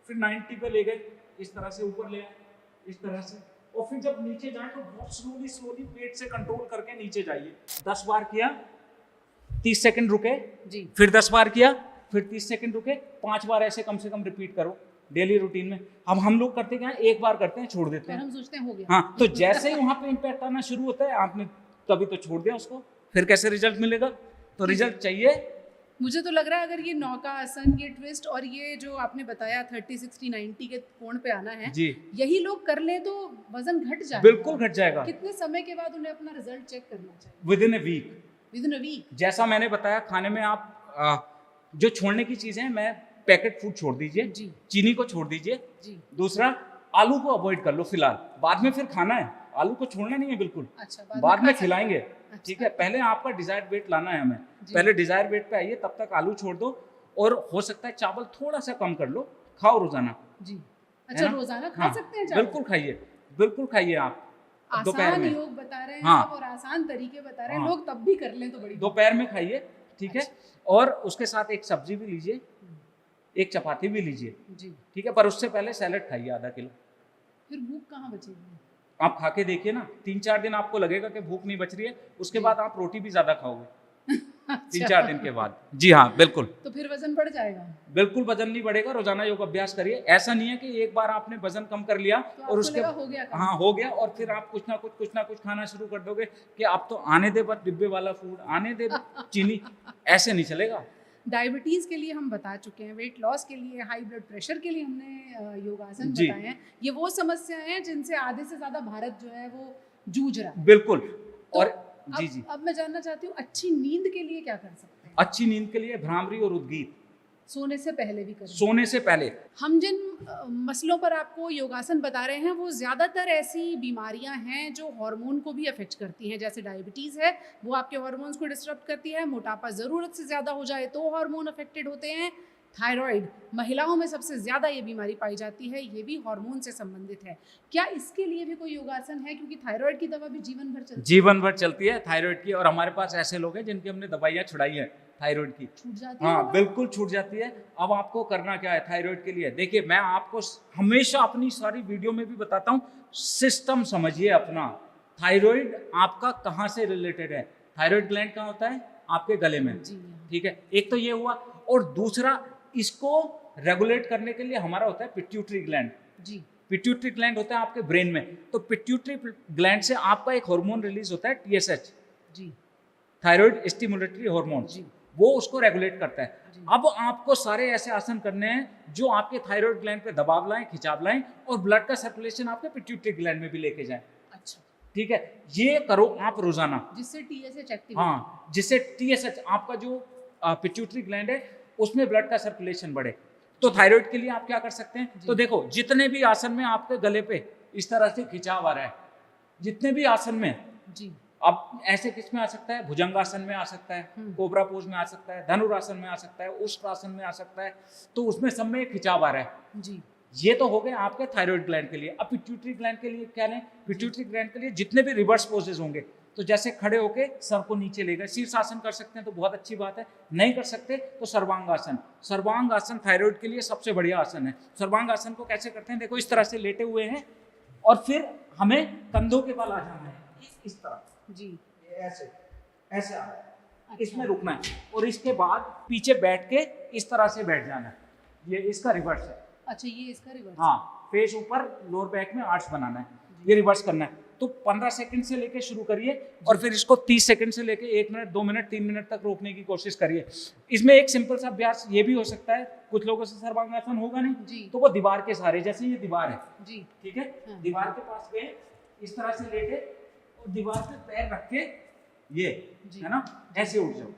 फिर 90 पे ले गए, इस तरह से ऊपर ले आए, इस तरह से। और फिर जब नीचे जाए तो बहुत स्लोली स्लोली पेट से कंट्रोल करके नीचे जाइए। 10 बार किया, 30 सेकंड रुके, जी फिर 10 बार किया, फिर 30 सेकंड रुके, 5 बार ऐसे कम से कम रिपीट करो डेली रूटीन में। अब हम लोग करते क्या है, एक बार करते हैं छोड़ देते और हैं। हम सोचते हैं हो गया। हाँ, तो जैसे ही वहां पे इम्पैक्ट आना शुरू होता है, आपने तभी तो छोड़ दिया उसको, फिर कैसे रिजल्ट मिलेगा। तो रिजल्ट चाहिए। मुझे तो लग रहा है अगर ये नौका आसन, ये ट्विस्ट और ये जो आपने बताया 30 60 90 के कोण पे आना है, जी यही लोग कर लें तो वजन घट जाएगा। बिल्कुल घट जाएगा कितने समय के बाद उन्हें अपना रिजल्ट चेक करना चाहिए? Within a week. Within a week. जैसा मैंने बताया, खाने में आप जो छोड़ने की चीजें हैं, मैं पैकेट फूड छोड़ दीजिए, जी चीनी को छोड़ दीजिए, जी। दूसरा आलू को अवॉइड कर लो फिलहाल, बाद में फिर खाना है, आलू को छोड़ना नहीं है बिल्कुल, अच्छा बाद खा में सकते खिलाएंगे। हैं। ठीक है, पहले आपका डिजायर्ड वेट लाना है हमें, जी। पहले डिजायर्ड वेट पे आइए, तब तक आलू छोड़ दो, और हो सकता है चावल थोड़ा सा कम कर लो, खाओ रोजाना। जी अच्छा, है ना? रोजाना खा हाँ, सकते हैं चावल? बिल्कुल खाइए, बिल्कुल खाइए आप दोपहर आसान में, योग बता रहे हैं हाँ। आप और आसान तरीके बता रहे हैं, हाँ। लोग तब भी कर लें तो बड़ी दोपहर में खाइए, ठीक है, अच्छा। और उसके साथ एक सब्जी भी लीजिए, एक चपाती भी लीजिए, जी। ठीक है, पर उससे पहले सैलेड खाइए आधा किलो। फिर भूख कहाँ बचेगी? आप खा के देखिए ना, 3-4 दिन आपको लगेगा कि भूख नहीं बच रही है, उसके बाद आप रोटी भी ज्यादा खाओगे 3-4 दिन के बाद। जी हाँ, बिल्कुल तो फिर वजन बढ़ जाएगा? बिल्कुल वजन नहीं बढ़ेगा, रोजाना योग अभ्यास करिए। ऐसा नहीं है कि एक बार आपने वजन कम कर लिया तो और आपको उसके लगा हो गया काम? हाँ हो गया, और फिर आप कुछ ना कुछ खाना शुरू कर दोगे कि आप तो आने दे बस डिब्बे वाला फूड, आने दे चीनी, ऐसे नहीं चलेगा। डायबिटीज़ के लिए हम बता चुके हैं, वेट लॉस के लिए, हाई ब्लड प्रेशर के लिए हमने योगासन जी। बताए हैं। ये वो समस्याएं हैं जिनसे आधे से ज़्यादा भारत जो है वो जूझ रहा है। बिल्कुल। तो और जी जी, अब मैं जानना चाहती हूँ, अच्छी नींद के लिए क्या कर सकते हैं? अच्छी नींद के लिए भ्रामरी और उद्गीत, सोने से पहले भी करें? सोने से पहले। हम जिन मसलों पर आपको योगासन बता रहे हैं वो ज़्यादातर ऐसी बीमारियां हैं जो हार्मोन को भी अफेक्ट करती हैं, जैसे डायबिटीज़ है, वो आपके हार्मोन्स को डिस्टर्ब करती है, मोटापा ज़रूरत से ज़्यादा हो जाए तो हार्मोन अफेक्टेड होते हैं, थायराइड, महिलाओं में सबसे ज़्यादा ये बीमारी पाई जाती है, ये भी हार्मोन से संबंधित है। क्या इसके लिए भी कोई योगासन है? क्योंकि थायराइड की दवा भी जीवन भर चलती है। जीवन भर चलती है थायराइड की, और हमारे पास ऐसे लोग हैं जिनकी हमने दवाइयाँ छुड़ाई है थायराइड की। छूट जाती है हाँ दवा? बिल्कुल छूट जाती है। अब आपको करना क्या है थायराइड के लिए, देखिए मैं आपको हमेशा अपनी सारी वीडियो में भी बताता हूँ, सिस्टम समझिए अपना। थायराइड आपका कहाँ से रिलेटेड है? थायराइड ग्लैंड कहाँ होता है? आपके गले में, जी ठीक है, एक तो ये हुआ। और दूसरा, इसको रेगुलेट करने के लिए हमारा होता है पिट्यूटरी ग्लैंड। जी पिट्यूटरी ग्लैंड होता है आपके ब्रेन में, तो पिट्यूटरी ग्लैंड से आपका एक हार्मोन रिलीज होता है TSH, जी थायराइड स्टिमुलेटरी हार्मोन, जी वो उसको रेगुलेट करता है। जी। अब आपको सारे ऐसे आसन करने हैं जो आपके थायराइड ग्लैंड पे दबाव लाएं, खिंचाव लाएं, और ब्लड का सर्कुलेशन आपके पिट्यूटरी ग्लैंड में भी लेके जाएं। अच्छा, ठीक है, ये करो आप रोजाना। जिससे TSH एक्टिव हाँ, जिससे TSH आपका जो पिट्यूटरी ग्लैंड है उसमें ब्लड का सर्कुलेशन बढ़े। तो थायराइड के लिए आप क्या कर सकते हैं? तो देखो, जितने भी आसन में आपके गले पे इस तरह से खिंचाव आ रहा है, जितने भी आसन में, जी अब ऐसे किस में आ सकता है? भुजंगासन में आ सकता है, कोबरा पोज में आ सकता है, धनुरासन में आ सकता है, उष्ट्रासन में आ सकता है, तो उसमें सब में खिंचाव आ रहा है। जी ये तो हो गए आपके थायराइड ग्लैंड के लिए। अब पिट्यूटरी ग्लैंड के लिए क्या लें? पिट्यूटरी ग्लैंड के लिए जितने भी रिवर्स पोजेज होंगे, तो जैसे खड़े होके सर को नीचे ले गए, शीर्षासन कर सकते हैं तो बहुत अच्छी बात है, नहीं कर सकते तो सर्वांगासन। सर्वांगासन थायराइड के लिए सबसे बढ़िया आसन है। सर्वांगासन को कैसे करते हैं? देखो, इस तरह से लेटे हुए हैं, और फिर हमें कंधों के बल आ जाना है, इस तरह जी ऐसे ऐसे आ रहा है, अच्छा। इसमें रुकना है, और इसके बाद पीछे बैठ के इस तरह से बैठ जाना है। ये इसका रिवर्स है। अच्छा, ये इसका रिवर्स? हाँ, फेस ऊपर, लोअर बैक में आर्च बनाना है, ये रिवर्स करना है। तो 15 सेकंड से लेके शुरू करिए, और फिर इसको 30 सेकंड से लेके 1 मिनट, 2 मिनट, 3 मिनट तक रोकने की कोशिश करिए। इसमें एक सिंपल सा अभ्यास ये भी हो सकता है, कुछ लोगों से सर्वांगासन होगा जी। नहीं, तो वो दीवार के सहारे, जैसे ये दीवार है, जी ठीक है, हाँ। दीवार के पास गए, इस तरह से लेटे, और दीवार पे पैर रख के ये, है ना, ऐसे उठ जाओ,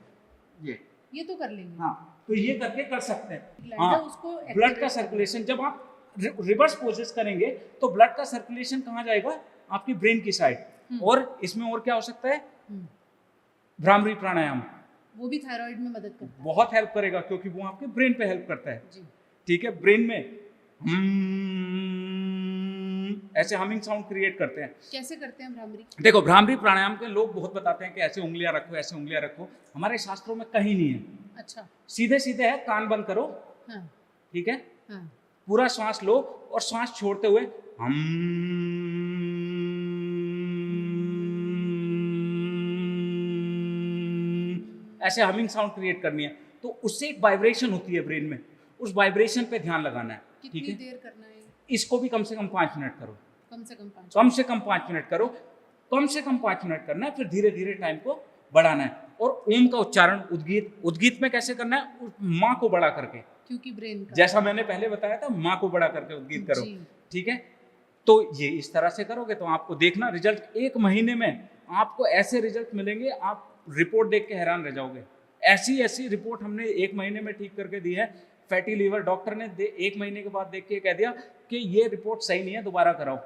ये तो कर लेंगे। हाँ, तो ये करके कर सकते हैं। ग्लैंड हाँ, है, उसको ब्लड का सर्कुलेशन, जब आप रिवर्स पोजेस करेंगे तो ब्लड का सर्कुलेशन कहाँ जाएगा? आपकी ब्रेन की साइड। और इसमें और क्या हो सकता है? भ्रामरी प्राणायाम वो भी थायराइड में मदद करता है। बहुत हेल्प करेगा, क्योंकि वो आपके ब्रेन पे हेल्प करता है। जी। ठीक है, ब्रेन में ऐसे हमिंग साउंड क्रिएट करते हैं। कैसे करते हैं भ्रामरी? देखो, भ्रामरी प्राणायाम के लोग बहुत बताते हैं कि ऐसे उंगलियां रखो, ऐसे उंगलियां रखो। हमारे शास्त्रों में कहीं नहीं है। अच्छा। सीधे सीधे है, कान बंद करो। हाँ। ठीक है, हाँ। पूरा सांस लो और सांस छोड़ते हुए हम ऐसे हमिंग साउंड क्रिएट करनी है। तो उससे एक वाइब्रेशन होती है ब्रेन में, उस वाइब्रेशन पे ध्यान लगाना है। कितनी ठीक है, देर करना है? इसको भी कम से कम 5 मिनट करो। कम से कम 5? कम से कम 5 मिनट करो, कम से कम 5 मिनट करना है, फिर धीरे धीरे टाइम को बढ़ाना है। और ओम का उच्चारण उद्गीत, उद्गीत में कैसे करना है? माँ को बड़ा करके, क्योंकि ब्रेन का, जैसा मैंने पहले बताया था, माँ को बड़ा करके उद्गीत करो। जी। ठीक है, तो ये इस तरह से करोगे तो आपको देखना रिजल्ट 1 महीने में आपको ऐसे रिजल्ट मिलेंगे, आप रिपोर्ट देख के हैरान रह जाओगे। ऐसी ऐसी रिपोर्ट हमने 1 महीने में ठीक करके दी है। फैटी लीवर डॉक्टर ने 1 महीने के बाद देख के कह दिया कि ये रिपोर्ट सही नहीं है, दोबारा कराओ।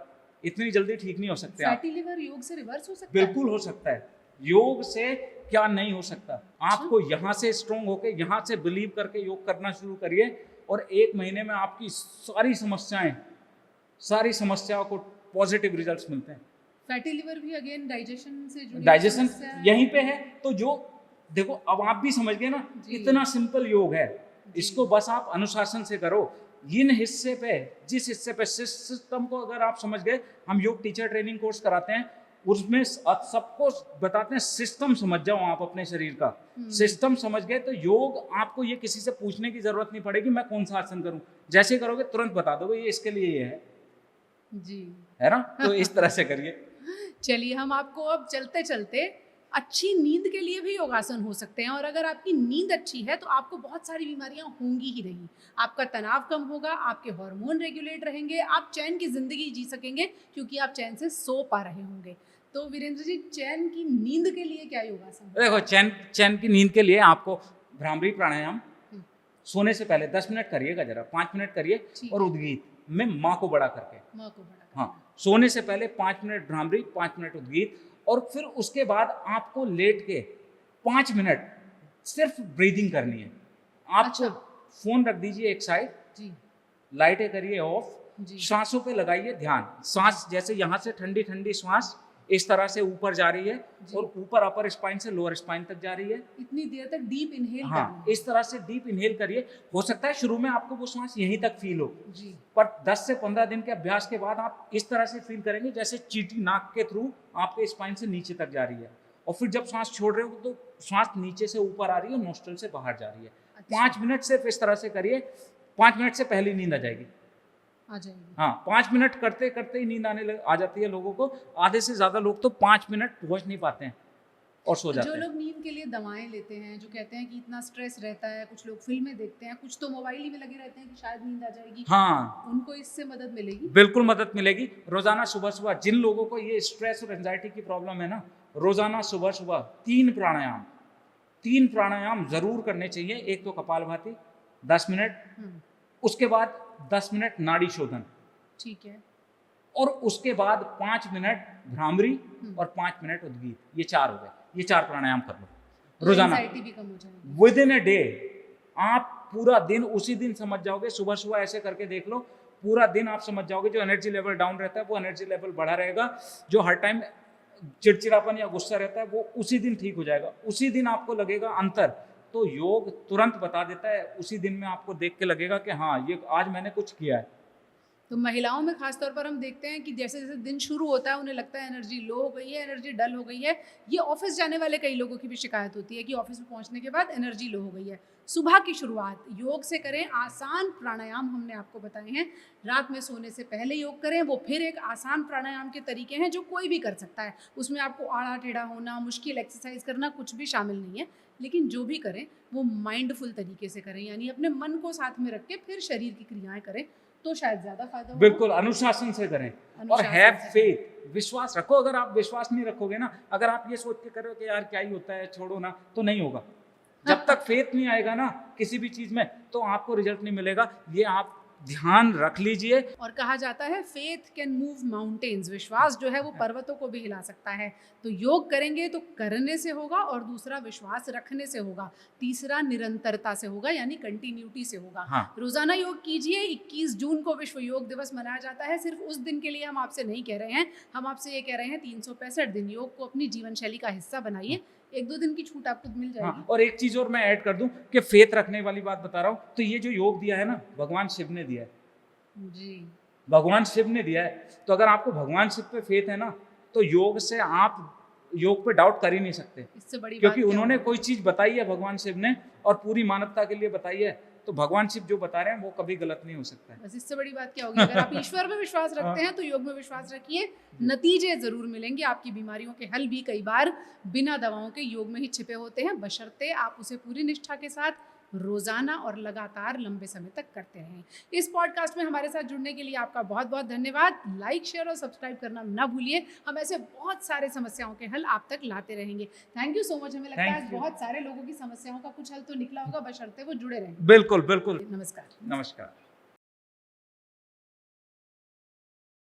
इतनी जल्दी ठीक नहीं हो सकते आप। फैटी लिवर योग से रिवर्स हो सकता है? बिल्कुल हो सकता है। योग से क्या नहीं हो सकता? आपको यहाँ से स्ट्रोंग होके, यहाँ से बिलीव करके योग करना शुरू करिए और 1 महीने में आपकी सारी समस्याओं को पॉजिटिव रिजल्ट्स मिलते हैं। फैटी लिवर भी अगेन डाइजेशन से जुड़ी डाइजेशन समस्या है। यहीं पे है। तो जो देखो, अब आप भी समझ गए ना, इतना सिंपल योग है। इसको बस आप अनुशासन से करो। इन हिस्से पे, जिस हिस्से पे सिस्टम को अगर आप समझ गए, हम योग टीचर ट्रेनिंग कोर्स कराते हैं, उसमें सबको बताते हैं सिस्टम समझ जाओ आप अपने शरीर का। सिस्टम समझ गए तो योग आपको ये किसी से पूछने की जरूरत नहीं पड़ेगी मैं कौन सा आसन करूं। जैसे करोगे तुरंत बता दोगे ये इसके लिए ये है जी, है ना। तो इस तरह से करिए। चलिए, हम आपको अब चलते चलते अच्छी नींद के लिए भी योगासन हो सकते हैं। और अगर आपकी नींद अच्छी है तो आपको बहुत सारी बीमारियां होंगी ही नहीं। आपका तनाव कम होगा, आपके हार्मोन रेगुलेट रहेंगे, आप चैन की जिंदगी जी सकेंगे क्योंकि आप चैन से सो पा रहे होंगे। तो वीरेंद्र जी, चैन की नींद के लिए क्या योगासन? देखो, चैन की नींद के लिए आपको भ्रामरी प्राणायाम सोने से पहले 10 मिनट करिएगा, जरा 5 मिनट करिए, और उद्गीत में माँ को बड़ा करके। हाँ, सोने से पहले 5 मिनट भ्रामरी, 5 मिनट उद्गीत, और फिर उसके बाद आपको लेट के 5 मिनट सिर्फ ब्रीदिंग करनी है। आपको फोन रख दीजिए एक साइड, लाइटें करिए ऑफ, सांसों पे लगाइए ध्यान। सांस जैसे यहाँ से ठंडी ठंडी सांस इस तरह से ऊपर जा रही है और ऊपर अपर स्पाइन से लोअर स्पाइन तक जा रही है। इतनी देर तक डीप इनहेल हाँ, करना है। इस तरह से डीप इनहेल करिए। हो सकता है शुरू में आपको वो सांस यहीं तक फील हो, पर 10 से 15 दिन के अभ्यास के बाद आप इस तरह से फील करेंगे जैसे चींटी नाक के थ्रू आपके स्पाइन से नीचे तक जा रही है। और फिर जब सांस छोड़ रहे हो तो सांस नीचे से ऊपर आ रही है, नोस्ट्रल से बाहर जा रही है। 5 मिनट सिर्फ इस तरह से करिए। 5 मिनट से पहले नींद आ जाएगी। हाँ, 5 मिनट करते करते ही नींद आ जाती है लोगों को। आधे से ज्यादा लोग तो 5 मिनट पहुंच नहीं पाते हैं और सो जाते हैं। जो लोग नींद के लिए दवाएं लेते हैं, जो कहते हैं कि इतना स्ट्रेस रहता है, कुछ लोग फिल्में देखते हैं, कुछ तो मोबाइल ही में लगे रहते हैं कि शायद नींद आ जाएगी, हाँ, उनको इससे मदद मिलेगी? बिल्कुल मदद मिलेगी। रोजाना सुबह सुबह जिन लोगों को ये स्ट्रेस और एंजाइटी की प्रॉब्लम है ना, रोजाना सुबह सुबह 3 प्राणायाम जरूर करने चाहिए। एक तो कपालभाति 10 मिनट, उसके बाद 10 मिनट नाड़ी शोधन, ठीक है, और उसके बाद 5 मिनट भ्रामरी और 5 मिनट उद्गीत। ये 4 हो गए। ये 4 प्राणायाम कर लो रोजाना। एंजाइटी भी कम हो जाएगी। विद इन अ डे आप पूरा दिन उसी दिन समझ जाओगे। सुबह सुबह ऐसे करके देख लो, पूरा दिन आप समझ जाओगे। जो एनर्जी लेवल डाउन रहता है वो एनर्जी लेवल बढ़ा रहेगा। जो हर टाइम चिड़चिड़ापन या गुस्सा रहता है वो उसी दिन ठीक हो जाएगा। उसी दिन आपको लगेगा अंतर। तो योग तुरंत बता देता है। उसी दिन में आपको देख के लगेगा कि हाँ, ये आज मैंने कुछ किया है। तो महिलाओं में खासतौर पर हम देखते हैं कि जैसे जैसे दिन शुरू होता है उन्हें लगता है एनर्जी लो हो गई है, एनर्जी डल हो गई है। ये ऑफिस जाने वाले कई लोगों की भी शिकायत होती है कि ऑफिस में पहुंचने के बाद एनर्जी लो हो गई है। सुबह की शुरुआत योग से करें। आसान प्राणायाम हमने आपको बताए हैं। रात में सोने से पहले योग करें। वो फिर एक आसान प्राणायाम के तरीके हैं जो कोई भी कर सकता है। उसमें आपको आड़ा टेढ़ा होना, मुश्किल एक्सरसाइज करना कुछ भी शामिल नहीं है। लेकिन जो भी करें वो माइंडफुल तरीके से करें, यानी अपने मन को साथ में रख के फिर शरीर की क्रियाएं करें, तो शायद ज्यादा फायदा होगा। बिल्कुल अनुशासन से करें और हैव फेथ, विश्वास रखो। अगर आप विश्वास नहीं रखोगे ना, अगर आप ये सोच के करो कि यार क्या ही होता है, छोड़ो ना, तो नहीं होगा। जब तक फेथ नहीं आएगा ना किसी भी चीज में, तो आपको रिजल्ट नहीं मिलेगा। ये आप ध्यान रख लीजिए। और कहा जाता है फेथ कैन मूव माउंटेन्स, विश्वास जो है वो पर्वतों को भी हिला सकता है। तो योग करेंगे तो करने से होगा, और दूसरा विश्वास रखने से होगा, तीसरा निरंतरता से होगा, यानी कंटिन्यूटी से होगा। हाँ। रोजाना योग कीजिए। 21 जून को विश्व योग दिवस मनाया जाता है। सिर्फ उस दिन के लिए हम आपसे नहीं कह रहे हैं, हम आपसे ये कह रहे हैं 365 दिन योग को अपनी जीवन शैली का हिस्सा बनाइए। 1-2 दिन की छूट आपको मिल जाएगी। हाँ, और एक चीज और मैं ऐड कर दूं कि फेथ रखने वाली बात बता रहा हूँ, तो ये जो योग दिया है ना, भगवान शिव ने दिया है। जी, भगवान शिव ने दिया है। तो अगर आपको भगवान शिव पे फेथ है ना, तो योग से आप योग पे डाउट कर ही नहीं सकते, इससे बड़ी बात क्योंकि क्या उन्होंने होगी? कोई चीज बताई है भगवान शिव ने, और पूरी मानवता के लिए बताई है। तो भगवान शिव जो बता रहे हैं वो कभी गलत नहीं हो सकता है। बस इससे बड़ी बात क्या होगी? अगर आप ईश्वर में विश्वास रखते हैं तो योग में विश्वास रखिए, नतीजे जरूर मिलेंगे। आपकी बीमारियों के हल भी कई बार बिना दवाओं के योग में ही छिपे होते हैं, बशर्ते आप उसे पूरी निष्ठा के साथ रोजाना और लगातार लंबे समय तक करते रहें। इस पॉडकास्ट में हमारे साथ जुड़ने के लिए आपका बहुत बहुत धन्यवाद। लाइक, शेयर और सब्सक्राइब करना ना भूलिए। हम ऐसे बहुत सारे समस्याओं के हल आप तक लाते रहेंगे। Thank you so much. हमें लगता है Thank you. बहुत सारे लोगों की समस्याओं का कुछ हल तो निकला होगा, बशर्ते वो जुड़े रहें। बिल्कुल बिल्कुल। नमस्कार। नमस्कार।